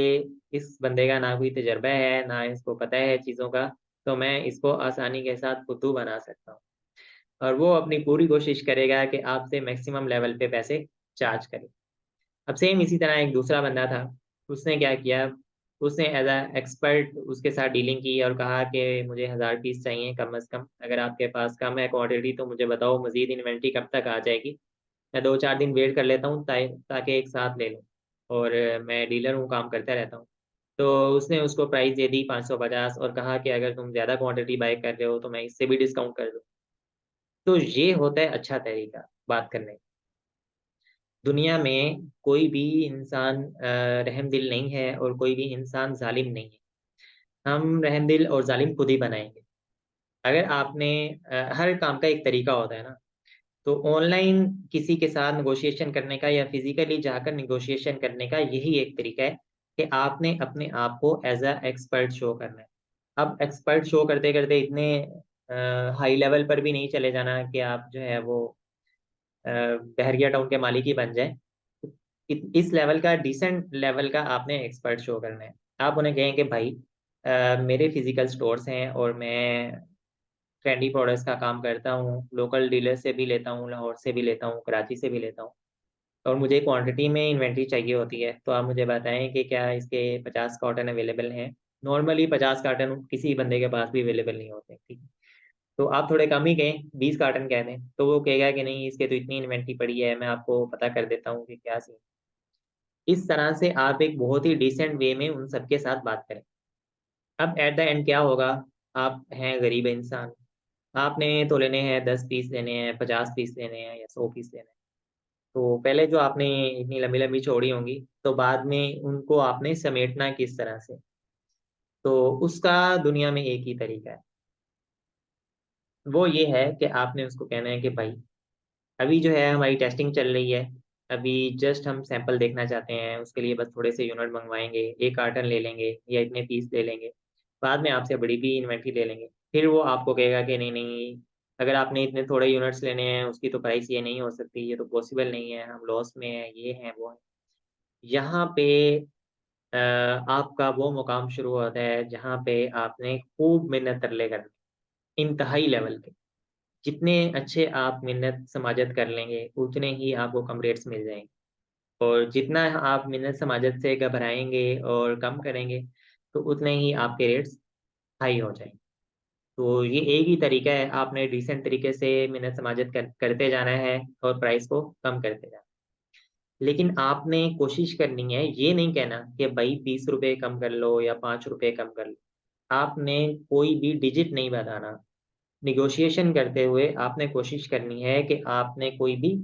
इस बंदे का ना कोई तजुर्बा है, ना इसको पता है चीज़ों का, तो मैं इसको आसानी के साथ फुद्दू बना सकता हूँ। और वो अपनी पूरी कोशिश करेगा कि आपसे मैक्सिमम लेवल पे पैसे चार्ज करे। अब सेम इसी तरह एक दूसरा बंदा था, उसने क्या किया, उसने एज़ अ एक्सपर्ट उसके साथ डीलिंग की और कहा कि मुझे 1000 पीस चाहिए कम से कम, अगर आपके पास कम है क्वांटिटी तो मुझे बताओ मज़ीद इन्वेंटरी कब तक आ जाएगी? मैं 2-4 दिन वेट कर लेता हूँ ताकि एक साथ ले लूँ और मैं डीलर हूँ, काम करता रहता हूँ। तो उसने उसको प्राइस दे दी 550 और कहा कि अगर तुम ज़्यादा क्वांटिटी बाय कर रहे हो तो मैं इससे भी डिस्काउंट कर दूँ। तो ये होता है अच्छा तरीका बात करने का। दुनिया में कोई भी इंसान रहमदिल नहीं है और कोई भी इंसान ज़ालिम नहीं है। हम रहमदिल और ज़ालिम खुद ही बनाएँगे। अगर आपने हर काम का एक तरीका होता है ना, तो ऑनलाइन किसी के साथ नेगोशिएशन करने का या फिजिकली जाकर नेगोशिएशन करने का यही एक तरीका है कि आपने अपने आप को एज अ एक्सपर्ट शो करना है। अब एक्सपर्ट शो करते करते इतने हाई लेवल पर भी नहीं चले जाना कि आप जो है वो बहरिया टाउन के मालिक ही बन जाए। इस लेवल का, डिसेंट लेवल का आपने एक्सपर्ट शो करना है। आप उन्हें कहें कि भाई मेरे फिजिकल स्टोर्स हैं और मैं ट्रेंडी प्रोडक्ट्स का काम करता हूँ, लोकल डीलर से भी लेता हूँ, लाहौर से भी लेता हूँ, कराची से भी लेता हूँ, और मुझे क्वांटिटी में इन्वेंट्री चाहिए होती है। तो आप मुझे बताएं कि क्या इसके 50 कार्टन अवेलेबल हैं। नॉर्मली 50 कार्टन किसी बंदे के पास भी अवेलेबल नहीं होते, ठीक है। तो आप थोड़े कम ही कहें, 20 कार्टन कह दें, तो वो कहेगा कि नहीं इसके तो इतनी इन्वेंट्री पड़ी है, मैं आपको पता कर देता हूँ कि क्या सीन। इस तरह से आप एक बहुत ही डिसेंट वे में उन सबके साथ बात करें। अब एट द एंड क्या होगा, आप हैं गरीब इंसान, आपने तो लेने हैं 10 पीस लेने हैं, 50 पीस लेने हैं या 100 पीस लेने हैं। तो पहले जो आपने इतनी लंबी लंबी छोड़ी होंगी, तो बाद में उनको आपने समेटना किस तरह से, तो उसका दुनिया में एक ही तरीका है। वो ये है कि आपने उसको कहना है कि भाई अभी जो है हमारी टेस्टिंग चल रही है, अभी जस्ट हम सैंपल देखना चाहते हैं, उसके लिए बस थोड़े से यूनिट मंगवाएंगे, एक कार्टन ले लेंगे या इतने पीस ले लेंगे, बाद में आपसे बड़ी भी इन्वेंट्री ले लेंगे। फिर वो आपको कहेगा कि नहीं नहीं, अगर आपने इतने थोड़े यूनिट्स लेने हैं उसकी तो प्राइस ये नहीं हो सकती, ये तो पॉसिबल नहीं है, हम लॉस में है, ये है वो है। यहाँ पे आपका वो मुकाम शुरू होता है जहाँ पे आपने खूब मेहनत तरले करनी, इंतहाई लेवल के। जितने अच्छे आप मिन्नत समाजत कर लेंगे उतने ही आपको कम रेट्स मिल जाएंगे, और जितना आप मिन्नत समाजत से घबराएंगे और कम करेंगे तो उतने ही आपके रेट्स हाई हो जाएंगे। तो ये एक ही तरीका है, आपने डिसेंट तरीके से मिन्नत समाजत करते जाना है और प्राइस को कम करते जाना है। लेकिन आपने कोशिश करनी है, ये नहीं कहना कि भाई 20 रुपए कम कर लो या 5 रुपए कम कर लो। आपने कोई भी डिजिट नहीं बताना। निगोशिएशन करते हुए आपने कोशिश करनी है कि आपने कोई भी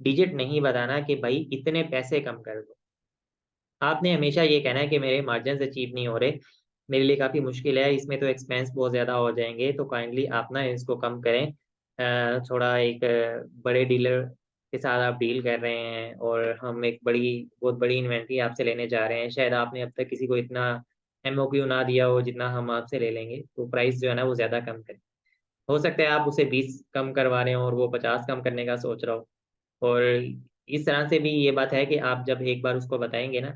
डिजिट नहीं बताना कि भाई इतने पैसे कम कर दो। आपने हमेशा ये कहना है कि मेरे मार्जिन अचीव नहीं हो रहे, मेरे लिए काफ़ी मुश्किल है, इसमें तो एक्सपेंस बहुत ज़्यादा हो जाएंगे, तो काइंडली आप ना इसको कम करें। थोड़ा एक बड़े डीलर के साथ आप डील कर रहे हैं और हम एक बहुत बड़ी इन्वेंट्री आपसे लेने जा रहे हैं, शायद आपने अब तक किसी को इतना एमओक्यू ना दिया हो जितना हम आपसे ले लेंगे, तो प्राइस जो है ना वो ज़्यादा कम करें। हो सकता है आप उसे 20 कम करवा रहे हो और वो 50 कम करने का सोच रहा हो। और इस तरह से भी ये बात है कि आप जब एक बार उसको बताएंगे ना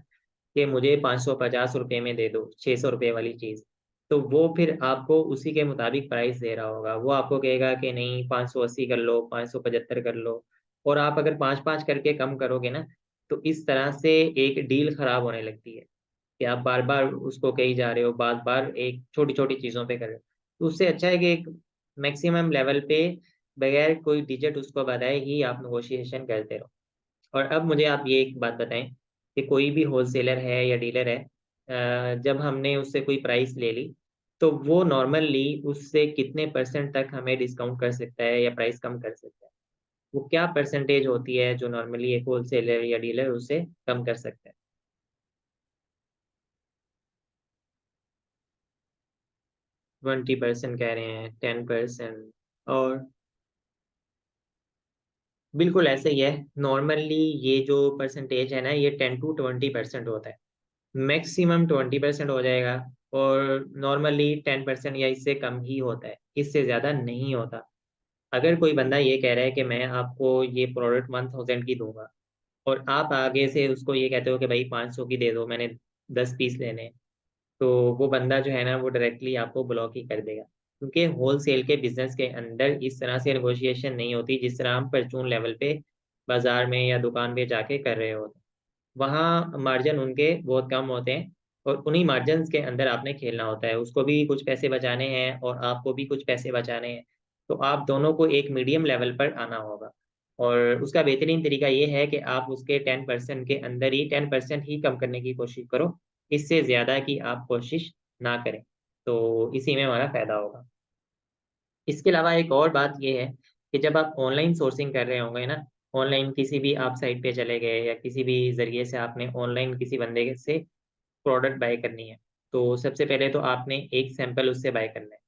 कि मुझे 550 रुपये में दे दो 600 रुपये वाली चीज़, तो वो फिर आपको उसी के मुताबिक प्राइस दे रहा होगा। वो आपको कहेगा कि नहीं 580 कर लो, 575 कर लो। और आप अगर 5-5 करके कम करोगे ना, तो इस तरह से एक डील खराब होने लगती है कि आप बार बार उसको कही जा रहे हो, बार बार एक छोटी छोटी चीज़ों पे कर रहे हो। तो उससे अच्छा है कि एक मैक्सिमम लेवल पे बगैर कोई डिजिट उसको बताए ही आप नेगोशिएशन करते रहो। और अब मुझे आप ये एक बात बताएं कि कोई भी होलसेलर है या डीलर है, जब हमने उससे कोई प्राइस ले ली, तो वो नॉर्मली उससे कितने परसेंट तक हमें डिस्काउंट कर सकता है या प्राइस कम कर सकता है। वो क्या परसेंटेज होती है जो नॉर्मली एक होलसेलर या डीलर उससे कम कर सकता है। 20% कह रहे हैं, 10%? और बिल्कुल ऐसे ही है। नॉर्मली ये जो परसेंटेज है ना, ये 10 to 20% होता है। मैक्सिमम 20% हो जाएगा, और नॉर्मली 10% या इससे कम ही होता है, इससे ज़्यादा नहीं होता। अगर कोई बंदा ये कह रहा है कि मैं आपको ये प्रोडक्ट 1000 की दूंगा, और आप आगे से उसको ये कहते हो कि भाई 500 की दे दो, मैंने 10 पीस लेने हैं, तो वो बंदा जो है ना वो डायरेक्टली आपको ब्लॉक ही कर देगा। क्योंकि होलसेल के बिजनेस के अंदर इस तरह से नेगोशिएशन नहीं होती जिस तरह हम परचून लेवल पे बाजार में या दुकान पे जाके कर रहे होते हैं। वहाँ मार्जिन उनके बहुत कम होते हैं, और उन्हीं मार्जिन के अंदर आपने खेलना होता है, उसको भी कुछ पैसे बचाने हैं और आपको भी कुछ पैसे बचाने हैं। तो आप दोनों को एक मीडियम लेवल पर आना होगा। और उसका बेहतरीन तरीका ये है कि आप उसके 10% के अंदर ही 10% ही कम करने की कोशिश करो, इससे ज़्यादा की आप कोशिश ना करें। तो इसी में हमारा फ़ायदा होगा। इसके अलावा एक और बात ये है कि जब आप ऑनलाइन सोर्सिंग कर रहे होंगे ना, ऑनलाइन किसी भी आप साइट पे चले गए या किसी भी ज़रिए से आपने ऑनलाइन किसी बंदे से प्रोडक्ट बाय करनी है, तो सबसे पहले तो आपने एक सैंपल उससे बाय करना है।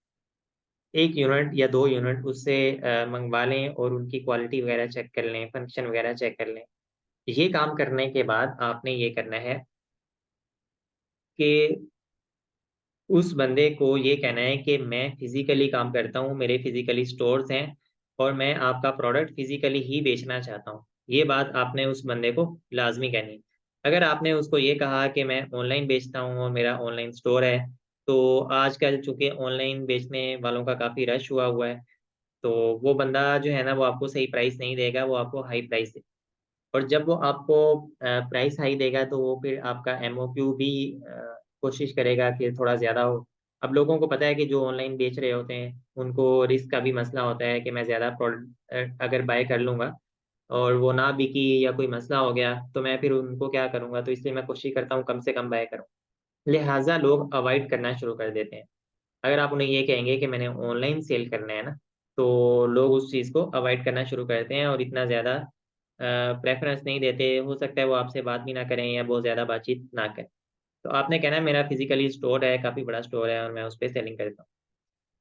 1 यूनिट या 2 यूनिट उससे मंगवा लें और उनकी क्वालिटी वगैरह चेक कर लें, फंक्शन वगैरह चेक कर लें। ये काम करने के बाद आपने ये करना है कि उस बंदे को ये कहना है कि मैं फिज़िकली काम करता हूँ, मेरे फिज़िकली स्टोर्स हैं और मैं आपका प्रोडक्ट फिज़िकली ही बेचना चाहता हूँ। ये बात आपने उस बंदे को लाज़मी कहनी है। अगर आपने उसको ये कहा कि मैं ऑनलाइन बेचता हूँ और मेरा ऑनलाइन स्टोर है, तो आजकल चूँकि ऑनलाइन बेचने वालों का काफ़ी रश हुआ है, तो वो बंदा जो है ना, वो आपको सही प्राइस नहीं देगा, वो आपको हाई प्राइस दे और जब वो आपको प्राइस हाई देगा तो वो फिर आपका एमओक्यू भी कोशिश करेगा कि थोड़ा ज़्यादा हो। अब लोगों को पता है कि जो ऑनलाइन बेच रहे होते हैं, उनको रिस्क का भी मसला होता है कि मैं ज़्यादा अगर बाय कर लूँगा और वो ना बिकी या कोई मसला हो गया, तो मैं फिर उनको क्या करूँगा? तो इसलिए मैं कोशिश करता हूँ कम से कम बाय करूँ। लिहाज़ा लोग अवॉइड करना शुरू कर देते हैं। अगर आप उन्हें ये कहेंगे कि मैंने ऑनलाइन सेल करना है ना, तो लोग उस चीज़ को अवॉइड करना शुरू करते हैं और इतना ज़्यादा प्रेफ़रेंस नहीं देते। हो सकता है वो आपसे बात भी ना करें या बहुत ज़्यादा बातचीत ना करें। तो आपने कहना है मेरा फ़िज़िकली स्टोर है, काफ़ी बड़ा स्टोर है और मैं उस पे सेलिंग करता हूँ।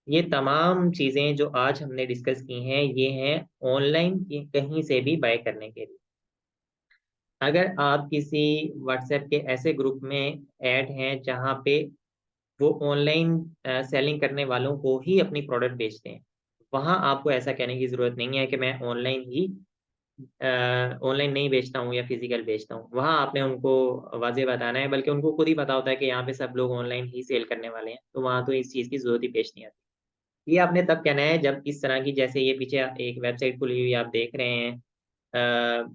ये तमाम चीज़ें जो आज हमने डिस्कस की हैं, ये हैं ऑनलाइन की कहीं से भी बाय करने के लिए। अगर आप किसी व्हाट्सएप के ऐसे ग्रुप में ऐड हैं, जहाँ पे वो ऑनलाइन सेलिंग करने वालों को ही अपनी प्रोडक्ट बेचते हैं। वहाँ आपको ऐसा कहने की ज़रूरत नहीं है कि मैं ऑनलाइन नहीं बेचता हूँ या फिज़िकल बेचता हूँ। वहाँ आपने उनको वाज़िह बताना है, बल्कि उनको खुद ही पता होता है कि यहाँ पे सब लोग ऑनलाइन ही सेल करने वाले हैं, तो वहाँ तो इस चीज़ की ज़रूरत ही पेश नहीं आती। ये आपने तब कहना है जब इस तरह की, जैसे ये पीछे एक वेबसाइट खुली हुई आप देख रहे हैं, अ,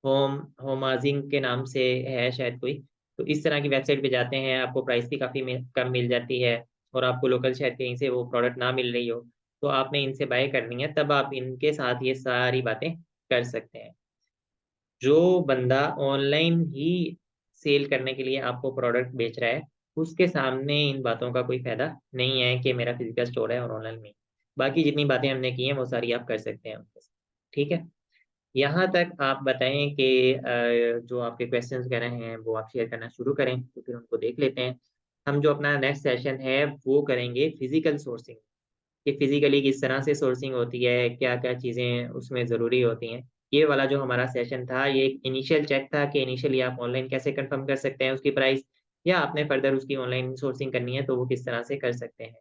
होम होमाज़िंग के नाम से है शायद कोई। तो इस तरह की वेबसाइट पे जाते हैं, आपको प्राइस भी काफ़ी कम मिल जाती है और आपको लोकल शायद कहीं से वो प्रोडक्ट ना मिल रही हो, तो आपने इनसे बाय करनी है, तब आप इनके साथ ये सारी बातें कर सकते हैं। जो बंदा ऑनलाइन ही सेल करने के लिए आपको प्रोडक्ट बेच रहा है, उसके सामने इन बातों का कोई फ़ायदा नहीं है कि मेरा फिज़िकल स्टोर है और ऑनलाइन नहीं। बाकी जितनी बातें हमने की हैं, वो सारी आप कर सकते हैं उनके साथ। ठीक है? यहाँ तक आप बताएँ कि जो आपके क्वेश्चंस वगैरह हैं, वो आप शेयर करना शुरू करें, तो फिर उनको देख लेते हैं। हम जो अपना नेक्स्ट सेशन है, वो करेंगे फिज़िकल सोर्सिंग, कि फिज़िकली किस तरह से सोर्सिंग होती है, क्या-क्या चीज़ें उसमें ज़रूरी होती हैं। ये वाला जो हमारा सेशन था, ये एक इनिशियल चेक था कि इनिशियली आप ऑनलाइन कैसे कन्फर्म कर सकते हैं उसकी प्राइस, या आपने फर्दर उसकी ऑनलाइन सोर्सिंग करनी है, तो वो किस तरह से कर सकते हैं।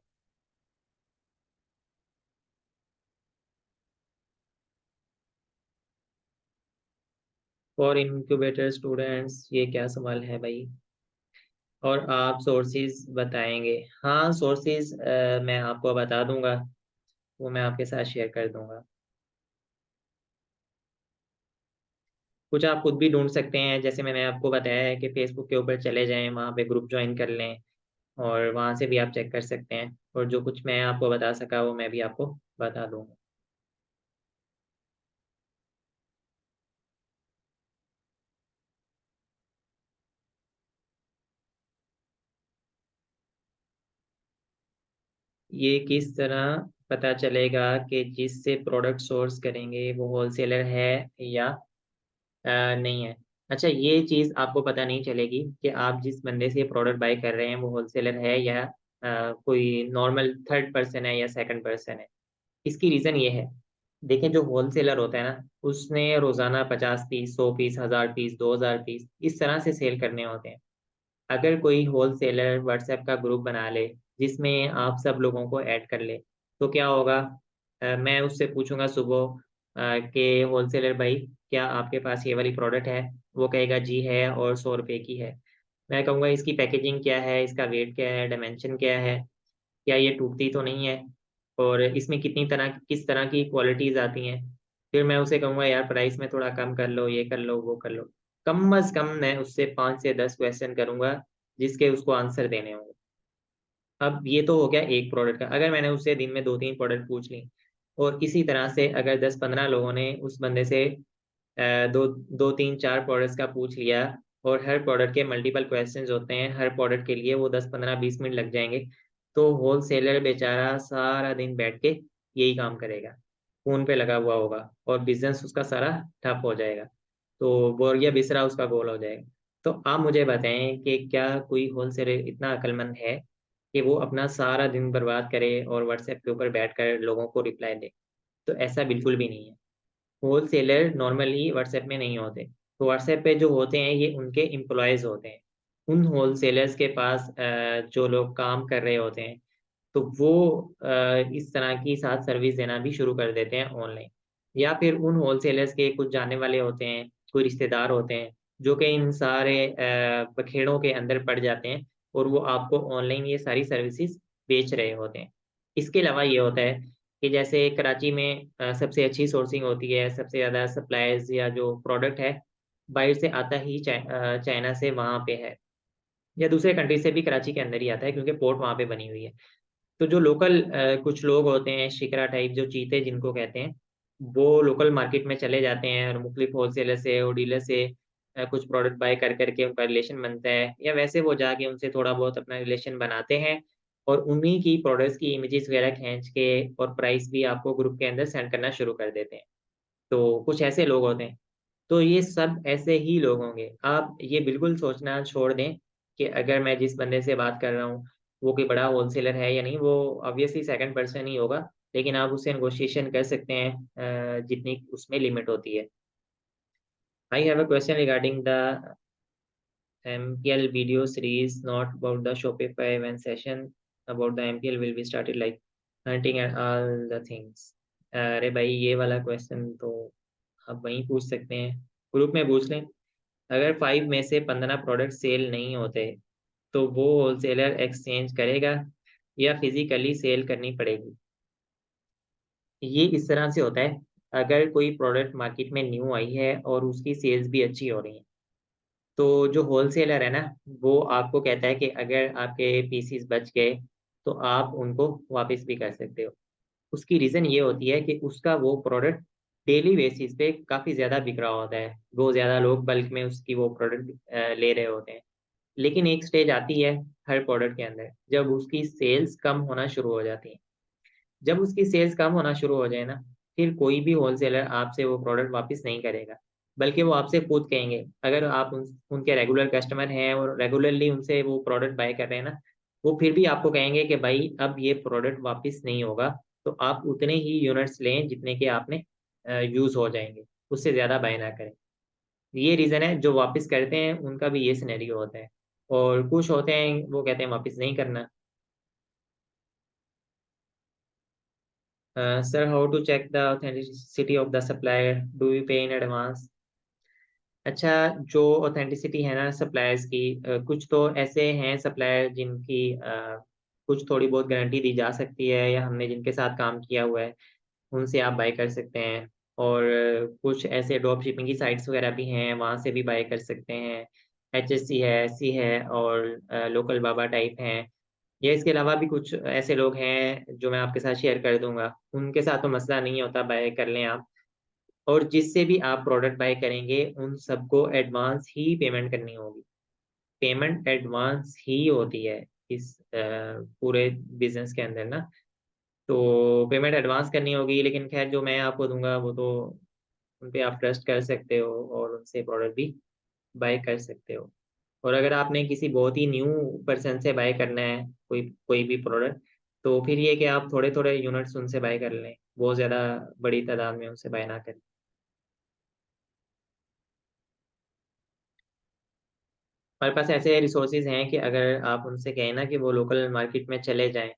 फॉर इनक्यूबेटर स्टूडेंट्स, ये क्या सवाल है भई? और आप सोर्सेज़ बताएँगे। हाँ, सोर्सेज़ मैं आपको बता दूँगा, वो मैं आपके साथ शेयर कर दूँगा। कुछ आप खुद भी ढूँढ सकते हैं, जैसे मैंने आपको बताया है कि फ़ेसबुक के ऊपर चले जाएँ, वहाँ पे ग्रुप जॉइन कर लें और वहाँ से भी आप चेक कर सकते हैं और जो कुछ मैं आपको बता सका, वो मैं भी आपको बता दूँगा। ये किस तरह पता चलेगा कि जिससे प्रोडक्ट सोर्स करेंगे, वो होलसेलर है या नहीं है। अच्छा, ये चीज़ आपको पता नहीं चलेगी कि आप जिस बंदे से प्रोडक्ट बाय कर रहे हैं वो होलसेलर है या कोई नॉर्मल थर्ड पर्सन है या सेकंड पर्सन है। इसकी रीज़न ये है, देखिए जो होलसेलर होता है ना, उसने रोज़ाना 50 पीस, 100 पीस, 1000 पीस, 2000 पीस इस तरह से सेल करने होते हैं। अगर कोई होलसेलर व्हाट्सएप का ग्रुप बना ले, जिसमें आप सब लोगों को ऐड कर ले, तो क्या होगा? मैं उससे पूछूँगा सुबह कि होलसेलर भाई, क्या आपके पास ये वाली प्रोडक्ट है? वो कहेगा जी है और ₹100 की है। मैं कहूँगा इसकी पैकेजिंग क्या है? इसका वेट क्या है? डायमेंशन क्या है? क्या ये टूटती तो नहीं है? और इसमें किस तरह की क्वालिटीज़ आती हैं? फिर मैं उसे कहूँगा यार प्राइस में थोड़ा कम कर लो, ये कर लो, वो कर लो। कम अज़ कम मैं उससे 5 से 10 क्वेश्चन करूँगा, जिसके उसको आंसर देने होंगे। अब ये तो हो गया एक प्रोडक्ट का। अगर मैंने उससे दिन में 2-3 प्रोडक्ट पूछ ली और इसी तरह से अगर 10-15 लोगों ने उस बंदे से 2 3 4 प्रोडक्ट्स का पूछ लिया और हर प्रोडक्ट के मल्टीपल क्वेश्चंस होते हैं, हर प्रोडक्ट के लिए वो 10, 15, 20 मिनट लग जाएँगे। तो होलसेलर बेचारा सारा दिन बैठ के यही काम करेगा, फ़ोन पे लगा हुआ होगा और बिज़नेस उसका सारा ठप हो जाएगा। तो बोरिया बिसरा उसका गोल हो जाएगा। तो आप मुझे बताएँ कि क्या कोई होलसेलर इतना अक्लमंद है कि वो अपना सारा दिन बर्बाद करे और व्हाट्सएप के ऊपर बैठकर लोगों को रिप्लाई दे। तो ऐसा बिल्कुल भी नहीं है। होलसेलर नॉर्मली व्हाट्सएप में नहीं होते। तो व्हाट्सएप पे जो होते हैं ये उनके एम्प्लॉयज़ होते हैं। उन होलसेलर्स के पास जो लोग काम कर रहे होते हैं, तो वो इस तरह की साथ सर्विस देना भी शुरू कर देते हैं ऑनलाइन। या फिर उन होलसेलर्स के कुछ जानने वाले होते हैं, कोई रिश्तेदार होते हैं, जो कि इन सारे बखेड़ों के अंदर पड़ जाते हैं और वो आपको ऑनलाइन ये सारी सर्विसेज़ बेच रहे होते हैं। इसके अलावा ये होता है कि जैसे कराची में सबसे अच्छी सोर्सिंग होती है, सबसे ज़्यादा सप्लायर्स या जो प्रोडक्ट है, बाहर से आता ही चाइना से वहाँ पे है, या दूसरे कंट्री से भी कराची के अंदर ही आता है क्योंकि पोर्ट वहाँ पे बनी हुई है। तो जो लोकल कुछ लोग होते हैं, शिकरा टाइप जो चीते जिनको कहते हैं, वो लोकल मार्केट में चले जाते हैं और मुख्तलिफ होलसेलर से और डीलर से कुछ प्रोडक्ट बाय कर के उनका रिलेशन बनता है, या वैसे वो जाके उनसे थोड़ा बहुत अपना रिलेशन बनाते हैं और उन्हीं की प्रोडक्ट्स की इमेजेस वगैरह खींच के और प्राइस भी आपको ग्रुप के अंदर सेंड करना शुरू कर देते हैं। तो कुछ ऐसे लोग होते हैं। तो ये सब ऐसे ही लोग होंगे। आप ये बिल्कुल सोचना छोड़ दें कि अगर मैं जिस बंदे से बात कर रहा हूँ, वो कोई बड़ा होलसेलर है या नहीं, वो ऑब्वियसली सेकंड पर्सन ही होगा, लेकिन आप उससे नेगोशिएशन कर सकते हैं जितनी उसमें लिमिट होती है। I have a question regarding the MPL video series, not about the Shopify when session about the MPL will be started like hunting and all the things। अरे भाई ये वाला क्वेश्चन तो आप वहीं पूछ सकते हैं, ग्रुप में पूछ लें। अगर 5 में से 15 प्रोडक्ट सेल नहीं होते तो वो होलसेलर एक्सचेंज करेगा या फिजिकली सेल करनी पड़ेगी। ये इस तरह से होता है, अगर कोई प्रोडक्ट मार्केट में न्यू आई है और उसकी सेल्स भी अच्छी हो रही है, तो जो होलसेलर है ना, वो आपको कहता है कि अगर आपके पीसीस बच गए तो आप उनको वापस भी कर सकते हो। उसकी रीज़न ये होती है कि उसका वो प्रोडक्ट डेली बेसिस पे काफ़ी ज़्यादा बिक रहा होता है। बहुत ज़्यादा लोग बल्क में उसकी वो प्रोडक्ट ले रहे होते हैं। लेकिन एक स्टेज आती है हर प्रोडक्ट के अंदर, जब उसकी सेल्स कम होना शुरू हो जाती है। जब उसकी सेल्स कम होना शुरू हो जाए ना, फिर कोई भी होलसेलर आपसे वो प्रोडक्ट वापस नहीं करेगा, बल्कि वो आपसे खुद कहेंगे। अगर आप उनके रेगुलर कस्टमर हैं और रेगुलरली उनसे वो प्रोडक्ट बाय कर रहे हैं ना, वो फिर भी आपको कहेंगे कि भाई अब ये प्रोडक्ट वापस नहीं होगा, तो आप उतने ही यूनिट्स लें जितने के आपने यूज़ हो जाएंगे, उससे ज़्यादा बाय ना करें। ये रीज़न है, जो वापस करते हैं उनका भी ये सिनेरियो होता है, और कुछ होते हैं वो कहते हैं वापस नहीं करना। Sir, how to check the authenticity of the supplier? Do we pay in advance? अच्छा, जो ऑथेंटिसिटी है ना सप्लायर्स की, कुछ तो ऐसे हैं सप्लायर जिनकी कुछ थोड़ी बहुत गारंटी दी जा सकती है, या हमने जिनके साथ काम किया हुआ है उनसे आप बाय कर सकते हैं। और कुछ ऐसे ड्रॉप शिपिंग की साइट्स वगैरह भी हैं, वहाँ से भी बाय कर सकते हैं। HSC है, एससी है, और लोकल बाबा टाइप हैं। या इसके अलावा भी कुछ ऐसे लोग हैं जो मैं आपके साथ शेयर कर दूँगा। उनके साथ तो मसला नहीं होता, बाय कर लें आप। और जिससे भी आप प्रोडक्ट बाय करेंगे, उन सबको एडवांस ही पेमेंट करनी होगी। पेमेंट एडवांस ही होती है इस पूरे बिज़नेस के अंदर ना। तो पेमेंट एडवांस करनी होगी, लेकिन ख़ैर जो मैं आपको दूँगा वो तो उन पे आप ट्रस्ट कर सकते हो और उनसे प्रोडक्ट भी बाय कर सकते हो। और अगर आपने किसी बहुत ही न्यू पर्सन से बाय करना है कोई कोई भी प्रोडक्ट, तो फिर ये कि आप थोड़े-थोड़े यूनिट्स उनसे बाय कर लें, बहुत ज़्यादा बड़ी तादाद में उनसे बाय ना करें। हमारे पास ऐसे रिसोर्सेज़ हैं कि अगर आप उनसे कहें ना कि वो लोकल मार्केट में चले जाएँ,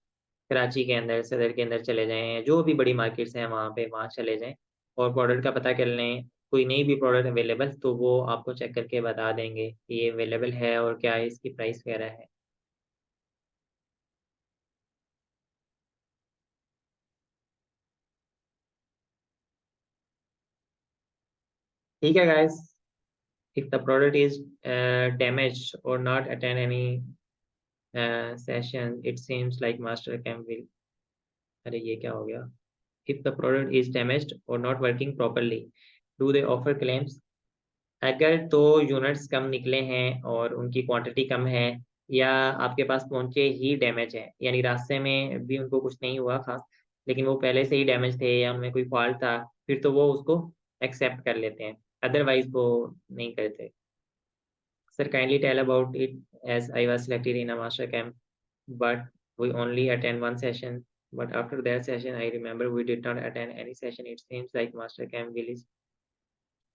कराची के अंदर, सदर के अंदर चले जाएँ, जो भी बड़ी मार्केट्स हैं वहाँ पे, वहाँ चले जाएँ और प्रोडक्ट का पता कर लें। कोई नई भी प्रोडक्ट अवेलेबल, तो वो आपको चेक करके बता देंगे कि ये अवेलेबल है और क्या इसकी प्राइस वगैरह है। ठीक है guys, if the product is damaged or not attend any session, it seems like master cam will। अरे ये क्या हो गया? If the product is damaged or not working properly, do they offer claims? अगर तो यूनिट्स कम निकले हैं और उनकी क्वांटिटी कम है, या आपके पास पहुंचे ही डैमेज है, यानी रास्ते में भी उनको कुछ नहीं हुआ खास, लेकिन वो पहले से ही डैमेज थे या उनमें कोई फॉल्ट था, फिर तो वो उसको एक्सेप्ट कर लेते हैं, अदरवाइज वो नहीं करते। Sir, kindly tell about it, as I was selected in a master camp, but We only attend one session, but after that session, I remember we did not attend any session. It seems like Master Camp release.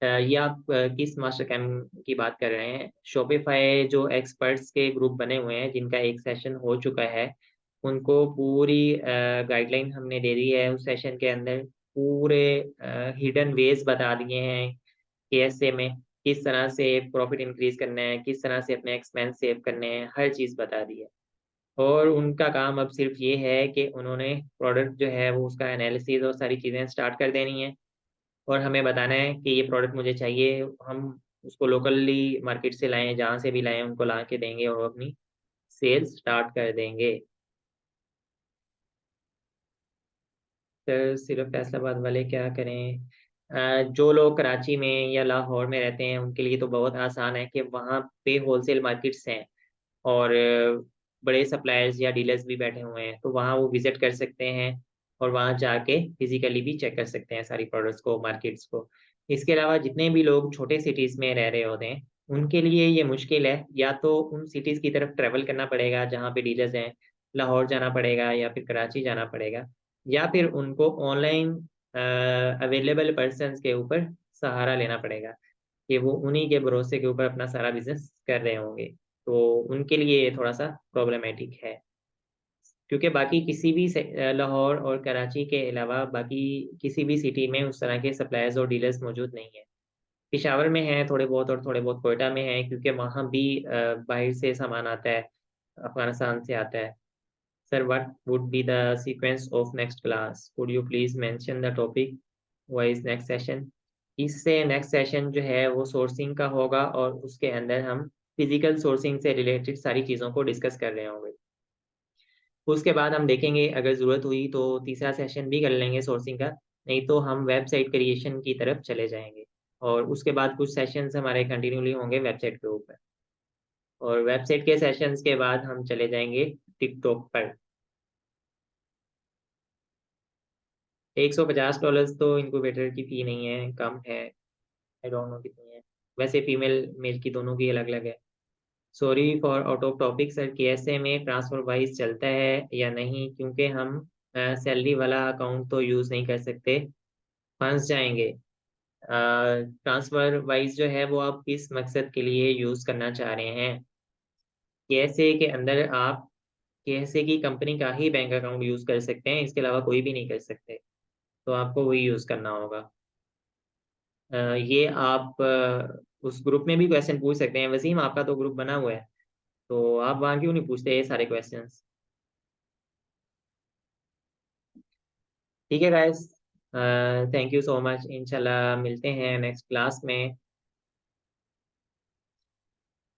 ये आप किस master camp की बात कर रहे हैं? Shopify जो experts के ग्रुप बने हुए हैं, जिनका एक सेशन हो चुका है, उनको पूरी गाइडलाइन हमने दे दी है। उस सेशन के अंदर पूरे हिडन वेज बता दिए हैं कि ऐसे में किस तरह से प्रॉफिट इंक्रीज करना है, किस तरह से अपने एक्सपेंस सेव करने हैं, हर चीज़ बता दी है। और उनका काम अब सिर्फ ये है कि उन्होंने प्रोडक्ट जो है वो उसका एनालिसिस और सारी चीज़ें स्टार्ट कर देनी है और हमें बताना है कि ये प्रोडक्ट मुझे चाहिए। हम उसको लोकली मार्केट से लाएँ, जहाँ से भी लाएँ उनको ला के देंगे और वो अपनी सेल्स स्टार्ट कर देंगे। तो सिर्फ फैसलाबाद वाले क्या करें? जो लोग कराची में या लाहौर में रहते हैं उनके लिए तो बहुत आसान है कि वहाँ पे होलसेल मार्केट्स हैं और बड़े सप्लायर्स या डीलर्स भी बैठे हुए हैं, तो वहाँ वो विज़िट कर सकते हैं और वहाँ जाके फिज़िकली भी चेक कर सकते हैं सारी प्रोडक्ट्स को, मार्केट्स को। इसके अलावा जितने भी लोग छोटे सिटीज़ में रह रहे होते हैं, उनके लिए ये मुश्किल है, या तो उन सिटीज़ की तरफ ट्रैवल करना पड़ेगा जहाँ पे डीलर्स हैं, लाहौर जाना पड़ेगा या फिर कराची जाना पड़ेगा, या फिर उनको ऑनलाइन अवेलेबल पर्सन्स के ऊपर सहारा लेना पड़ेगा कि वो उन्हीं के भरोसे के ऊपर अपना सारा बिज़नेस कर रहे होंगे। तो उनके लिए ये थोड़ा-सा प्रॉब्लमैटिक है। क्योंकि बाकी किसी भी लाहौर और कराची के अलावा बाकी किसी भी सिटी में उस तरह के सप्लायर्स और डीलर्स मौजूद नहीं हैं। पेशावर में हैं थोड़े बहुत और थोड़े बहुत क्वेटा में हैं, क्योंकि वहाँ भी बाहर से सामान आता है, अफ़गानिस्तान से आता है। Sir, what would be the sequence of next class? Could you please mention the topic? Wise next session? इससे नेक्स्ट सेशन जो है वो सोर्सिंग का होगा और उसके अंदर हम फिजिकल सोर्सिंग से रिलेटेड सारी चीज़ों को डिस्कस कर रहे होंगे। उसके बाद हम देखेंगे अगर ज़रूरत हुई तो तीसरा सेशन भी कर लेंगे सोर्सिंग का, नहीं तो हम वेबसाइट क्रिएशन की तरफ चले जाएँगे। और उसके बाद कुछ सेशंस हमारे कंटिन्यूअली होंगे वेबसाइट के ऊपर, और वेबसाइट के सेशंस के बाद हम चले जाएँगे टिकटॉक पर। $150 तो इनक्यूबेटर की फ़ी नहीं है, कम है, आई डोंट नो कितनी है। वैसे फीमेल, मेल की दोनों की अलग-अलग है। Sorry for out of topic sir, KSA में ट्रांसफर वाइज़ चलता है या नहीं? क्योंकि हम सैलरी वाला अकाउंट तो यूज़ नहीं कर सकते, फँस जाएँगे। ट्रांसफर वाइज़ जो है वो आप किस मकसद के लिए यूज़ करना चाह रहे हैं? केएसए के अंदर आप केएसए की कंपनी का ही बैंक अकाउंट यूज़ कर सकते हैं, इसके अलावा कोई भी नहीं कर सकते, तो आपको वही यूज़ करना होगा। ये आप उस ग्रुप में भी क्वेश्चन पूछ सकते हैं। वसीम, आपका तो ग्रुप बना हुआ है, तो आप वहाँ क्यों नहीं पूछते ये सारे क्वेश्चंस? ठीक है guys, thank you so much. इंशाल्लाह मिलते हैं नेक्स्ट क्लास में।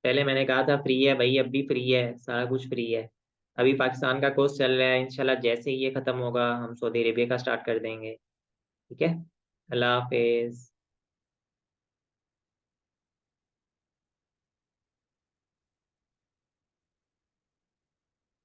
पहले मैंने कहा था फ्री है भाई, अब भी फ्री है, सारा कुछ फ्री है। अभी पाकिस्तान का कोर्स चल रहा है, इंशाल्लाह जैसे ही ये खत्म होगा हम सऊदी अरेबिया का स्टार्ट कर देंगे। ठीक है, अल्लाह हाफिज़।